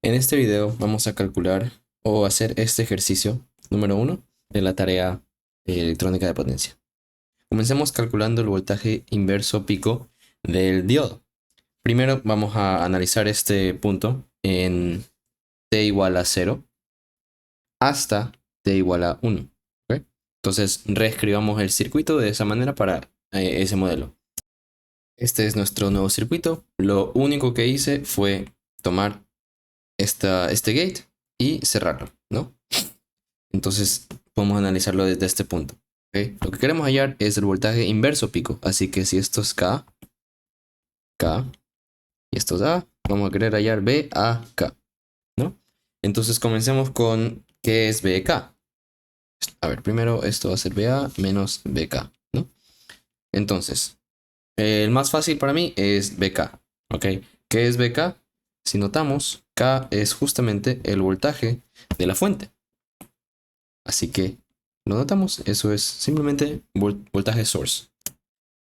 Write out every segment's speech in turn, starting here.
En este video vamos a calcular o hacer este ejercicio número 1 de la tarea electrónica de potencia. Comencemos calculando el voltaje inverso pico del diodo. Primero vamos a analizar este punto en t igual a 0 hasta t igual a 1. ¿Ok? Entonces reescribamos el circuito de esa manera para ese modelo. Este es nuestro nuevo circuito. Lo único que hice fue tomar este gate y cerrarlo, ¿no? Entonces podemos analizarlo desde este punto. ¿Okay? Lo que queremos hallar es el voltaje inverso pico. Así que si esto es K, K, y esto es A, vamos a querer hallar B, A, K, ¿no? Entonces comencemos con ¿qué es BK? A ver, primero esto va a ser BA menos BK, ¿no? Entonces, el más fácil para mí es BK, ¿ok? ¿Qué es BK? Si notamos, K es justamente el voltaje de la fuente. Así que lo notamos, eso es simplemente voltaje source.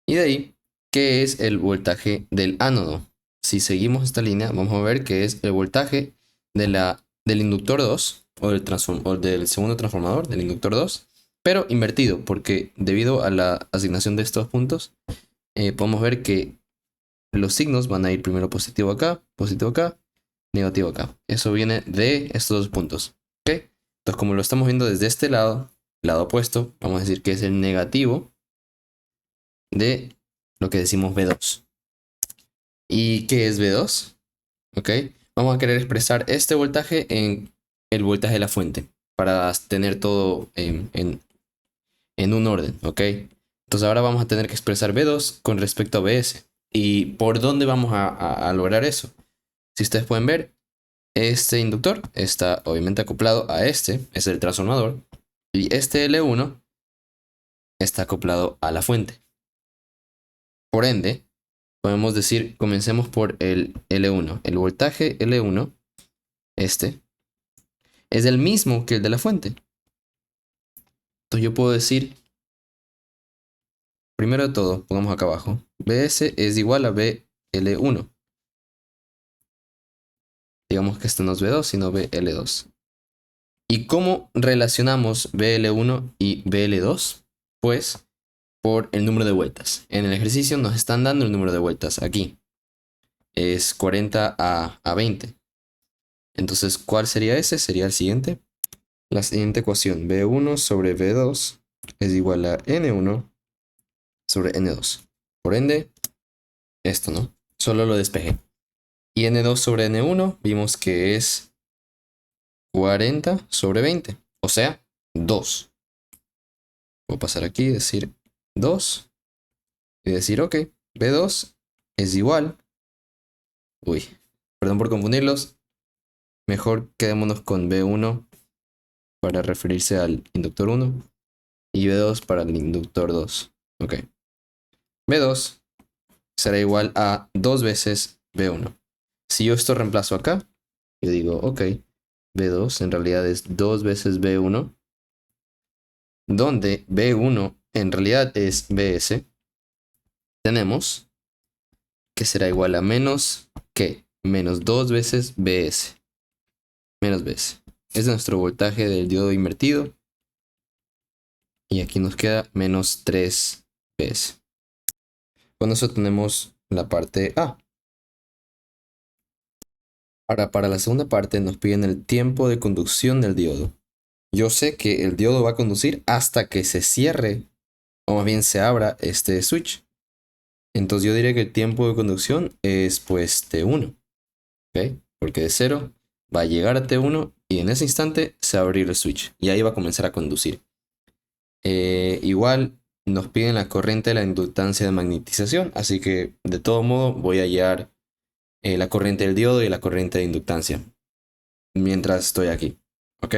Y de ahí, ¿qué es el voltaje del ánodo? Si seguimos esta línea, vamos a ver que es el voltaje del inductor 2 o del segundo transformador, del inductor 2, pero invertido, porque debido a la asignación de estos puntos, podemos ver que los signos van a ir primero positivo acá, negativo acá. Eso viene de estos dos puntos. ¿Ok? Entonces, como lo estamos viendo desde este lado opuesto, vamos a decir que es el negativo de lo que decimos B2. ¿Y qué es B2? ¿Ok? Vamos a querer expresar este voltaje en el voltaje de la fuente para tener todo en un orden. ¿Ok? Entonces ahora vamos a tener que expresar B2 con respecto a BS. ¿Y por dónde vamos a lograr eso? Si ustedes pueden ver, este inductor está obviamente acoplado a este, es el transformador, y este L1 está acoplado a la fuente. Por ende, podemos decir, comencemos por el L1. El voltaje L1, este, es el mismo que el de la fuente. Entonces yo puedo decir, primero de todo, pongamos acá abajo, BS es igual a BL1. Digamos que esto no es B2, sino BL2. ¿Y cómo relacionamos BL1 y BL2? Pues por el número de vueltas. En el ejercicio nos están dando el número de vueltas aquí. Es 40 a 20. Entonces, ¿cuál sería ese? Sería el siguiente. La siguiente ecuación, B1 sobre B2 es igual a N1 sobre N2. Por ende, esto, ¿no? Solo lo despejé. Y N2 sobre N1 vimos que es 40 sobre 20. O sea, 2. Voy a pasar aquí y decir 2. Y decir, ok, B2 es igual. Uy, perdón por confundirlos. Mejor quedémonos con B1 para referirse al inductor 1 y B2 para el inductor 2. Ok. B2 será igual a 2 veces B1. Si yo esto reemplazo acá, yo digo, ok, B2 en realidad es 2 veces B1, donde B1 en realidad es BS, tenemos que será igual a menos que menos 2 veces BS, menos BS. Es nuestro voltaje del diodo invertido. Y aquí nos queda menos 3 BS. Con eso tenemos la parte A. Ahora, para la segunda parte nos piden el tiempo de conducción del diodo. Yo sé que el diodo va a conducir hasta que se cierre, o más bien se abra este switch. Entonces yo diría que el tiempo de conducción es pues T1. ¿Ok? Porque de 0 va a llegar a T1 y en ese instante se va a abrir el switch. Y ahí va a comenzar a conducir. Igual nos piden la corriente de la inductancia de magnetización. Así que de todo modo voy a hallar la corriente del diodo y la corriente de inductancia mientras estoy aquí, ¿ok?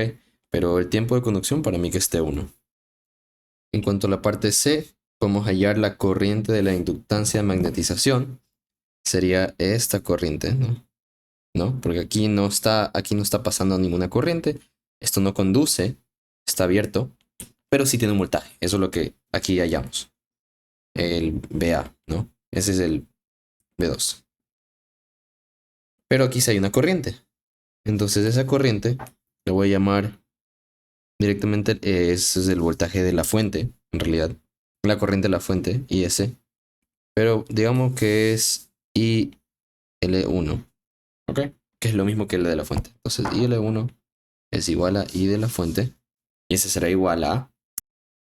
Pero el tiempo de conducción para mí que es T1. En cuanto a la parte C, podemos hallar la corriente de la inductancia de magnetización. Sería esta corriente, ¿no? ¿No? Porque aquí no está pasando ninguna corriente. Esto no conduce, está abierto, pero sí tiene un voltaje. Eso es lo que aquí hallamos. El BA, ¿no? Ese es el B2. Pero aquí sí hay una corriente. Entonces esa corriente le voy a llamar directamente, ese es el voltaje de la fuente, en realidad. La corriente de la fuente, IS. Pero digamos que es IL1, ¿ok? Que es lo mismo que el de la fuente. Entonces IL1 es igual a I de la fuente. Y ese será igual a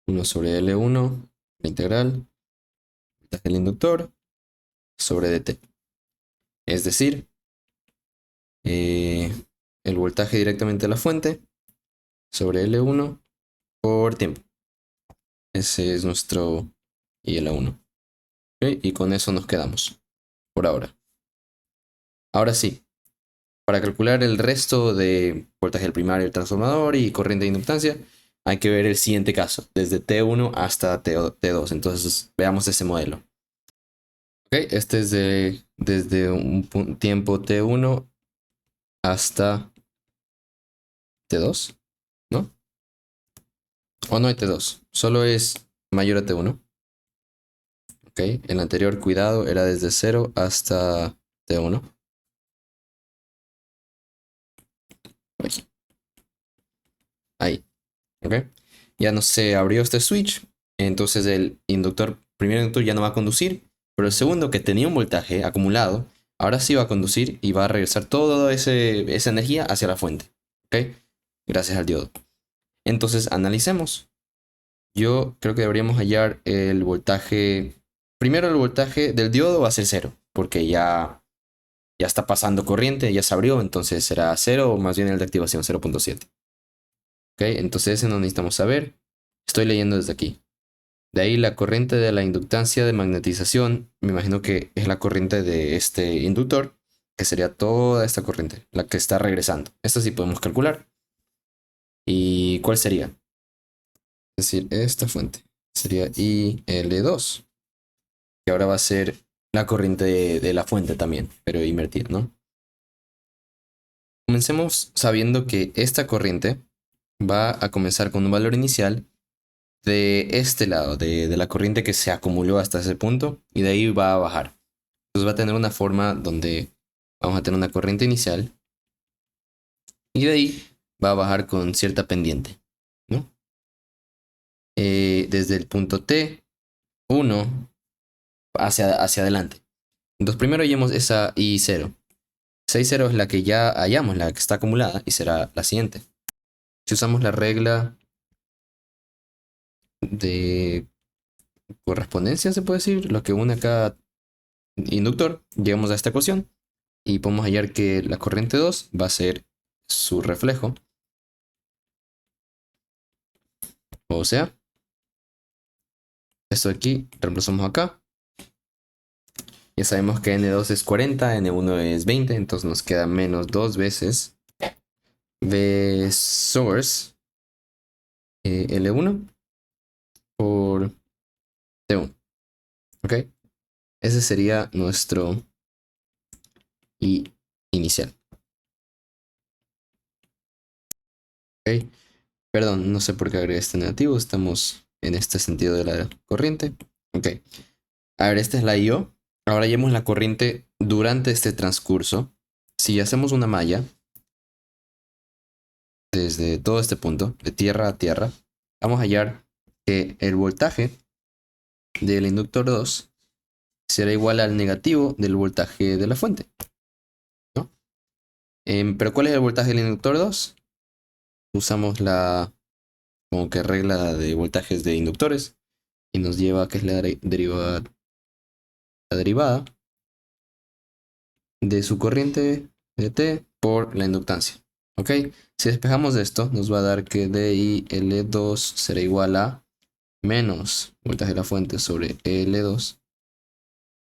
1 sobre L1, la integral, voltaje del inductor, sobre dt. Es decir, el voltaje directamente de la fuente sobre L1 por tiempo. Ese es nuestro IL1. ¿Ok? Y con eso nos quedamos por ahora. Ahora sí, para calcular el resto de voltaje del primario del transformador y corriente de inductancia, hay que ver el siguiente caso, desde T1 hasta T2. Entonces, veamos ese modelo. Ok, este es desde un tiempo T1 hasta T2, ¿no? O no hay T2, solo es mayor a T1. Ok, el anterior, cuidado, era desde 0 hasta T1. Ahí, ok. Ya no se abrió este switch, entonces el inductor, primer inductor ya no va a conducir, pero el segundo que tenía un voltaje acumulado, ahora sí va a conducir y va a regresar toda esa energía hacia la fuente, ok. Gracias al diodo. Entonces analicemos. Yo creo que deberíamos hallar el voltaje. Primero el voltaje del diodo va a ser cero, porque ya está pasando corriente, ya se abrió, entonces será cero o más bien el de activación 0.7. Ok, entonces ese no necesitamos saber. Estoy leyendo desde aquí. De ahí la corriente de la inductancia de magnetización, me imagino que es la corriente de este inductor, que sería toda esta corriente, la que está regresando. Esto sí podemos calcular. ¿Y cuál sería? Es decir, esta fuente sería IL2, que ahora va a ser la corriente de la fuente también, pero invertida, ¿no? Comencemos sabiendo que esta corriente va a comenzar con un valor inicial de este lado, de la corriente que se acumuló hasta ese punto, y de ahí va a bajar. Entonces va a tener una forma donde vamos a tener una corriente inicial, y de ahí va a bajar con cierta pendiente, ¿no? Desde el punto T1 hacia adelante. Entonces primero hallemos esa I0. Esa I0 es la que ya hallamos, la que está acumulada, y será la siguiente. Si usamos la regla de correspondencia, se puede decir, lo que une a cada inductor, llegamos a esta ecuación y podemos hallar que la corriente 2 va a ser su reflejo. O sea, esto de aquí reemplazamos acá. Ya sabemos que N2 es 40, N1 es 20, entonces nos queda menos 2 veces V source L1 por T1. ¿Ok? Ese sería nuestro I inicial. ¿Ok? Perdón, no sé por qué agregué este negativo. Estamos en este sentido de la corriente. Ok. A ver, esta es la IO. Ahora hallemos la corriente durante este transcurso. Si hacemos una malla desde todo este punto, de tierra a tierra, vamos a hallar que el voltaje del inductor 2 será igual al negativo del voltaje de la fuente, ¿no? Pero ¿cuál es el voltaje del inductor 2? Usamos la como que regla de voltajes de inductores y nos lleva a que es la derivada de su corriente de T por la inductancia. ¿Ok? Si despejamos esto, nos va a dar que DIL2 será igual a menos voltaje de la fuente sobre L2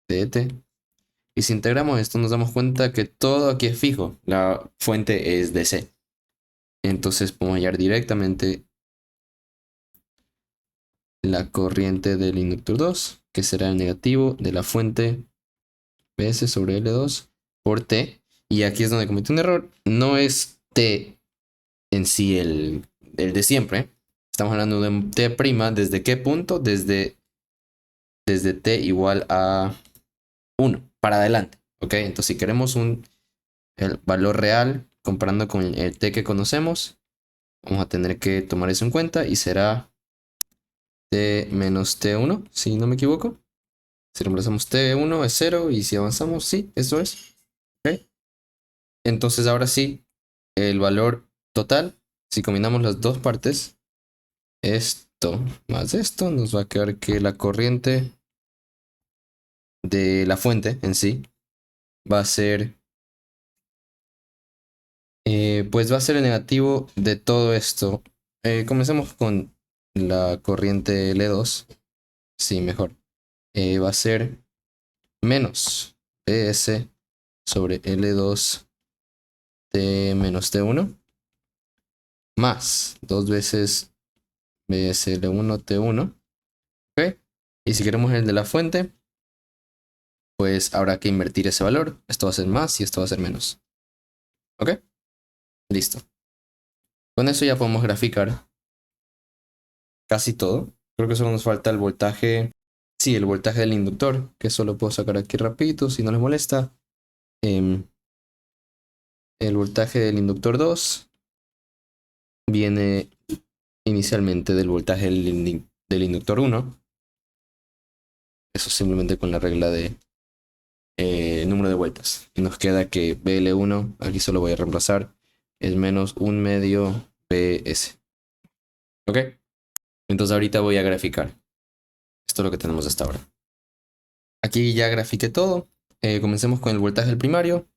de T. Y si integramos esto, nos damos cuenta que todo aquí es fijo. La fuente es DC. Entonces podemos hallar directamente la corriente del inductor 2, que será el negativo de la fuente PS sobre L2 por T. Y aquí es donde cometí un error. No es T en sí el de siempre. Estamos hablando de un T' desde qué punto? Desde T igual a 1 para adelante. ¿Ok? Entonces si queremos el valor real comparando con el T que conocemos, vamos a tener que tomar eso en cuenta y será T menos T1, si no me equivoco. Si reemplazamos T1 es 0 y si avanzamos, sí, eso es. ¿Ok? Entonces ahora sí, el valor total, si combinamos las dos partes, esto más esto, nos va a quedar que la corriente de la fuente en sí va a ser, pues va a ser el negativo de todo esto. Comencemos con la corriente L2, sí, mejor. Va a ser menos PS sobre L2 T menos T1 más 2 veces BSL1 T1. ¿Ok? Y si queremos el de la fuente, pues habrá que invertir ese valor. Esto va a ser más y esto va a ser menos. ¿Ok? Listo. Con eso ya podemos graficar casi todo. Creo que solo nos falta el voltaje. Sí, el voltaje del inductor, que eso lo puedo sacar aquí rapidito si no les molesta. El voltaje del inductor 2 viene inicialmente del voltaje del inductor 1. Eso simplemente con la regla de número de vueltas. Y nos queda que BL1, aquí solo voy a reemplazar, es menos 1 medio PS. ¿Ok? Entonces ahorita voy a graficar. Esto es lo que tenemos hasta ahora. Aquí ya grafiqué todo. Comencemos con el voltaje del primario.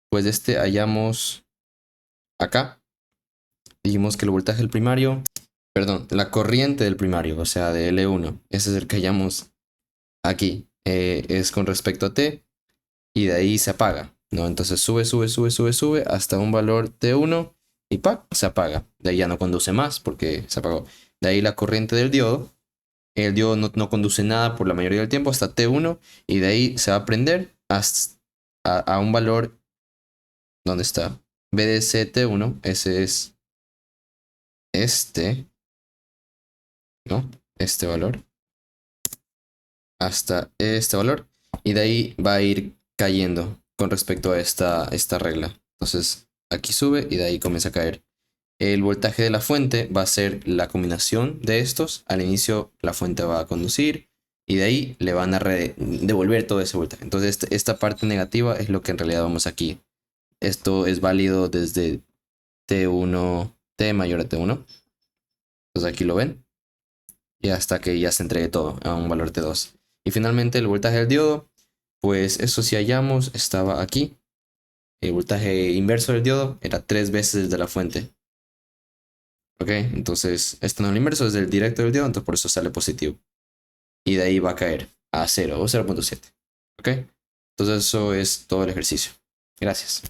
Pues hallamos acá. Dijimos que el voltaje del primario, perdón, la corriente del primario, o sea, de L1, ese es el que hallamos aquí. Es con respecto a T y de ahí se apaga, ¿no? Entonces sube, sube, sube, sube, sube hasta un valor T1 y ¡pac! Se apaga. De ahí ya no conduce más porque se apagó. De ahí la corriente del diodo. El diodo no conduce nada por la mayoría del tiempo hasta T1 y de ahí se va a prender hasta a un valor, ¿dónde está? BDC T1, ese es este, ¿no? Este valor, hasta este valor, y de ahí va a ir cayendo con respecto a esta regla. Entonces aquí sube y de ahí comienza a caer. El voltaje de la fuente va a ser la combinación de estos. Al inicio la fuente va a conducir y de ahí le van a devolver todo ese voltaje. Entonces esta parte negativa es lo que en realidad vamos aquí. Esto es válido desde T1, T mayor a T1. Entonces aquí lo ven. Y hasta que ya se entregue todo a un valor T2. Y finalmente el voltaje del diodo, pues eso si hallamos estaba aquí. El voltaje inverso del diodo era 3 veces el de la fuente. Ok, entonces esto no es el inverso, es el directo del diodo, entonces por eso sale positivo. Y de ahí va a caer a 0 o 0.7. Ok, entonces eso es todo el ejercicio. Gracias.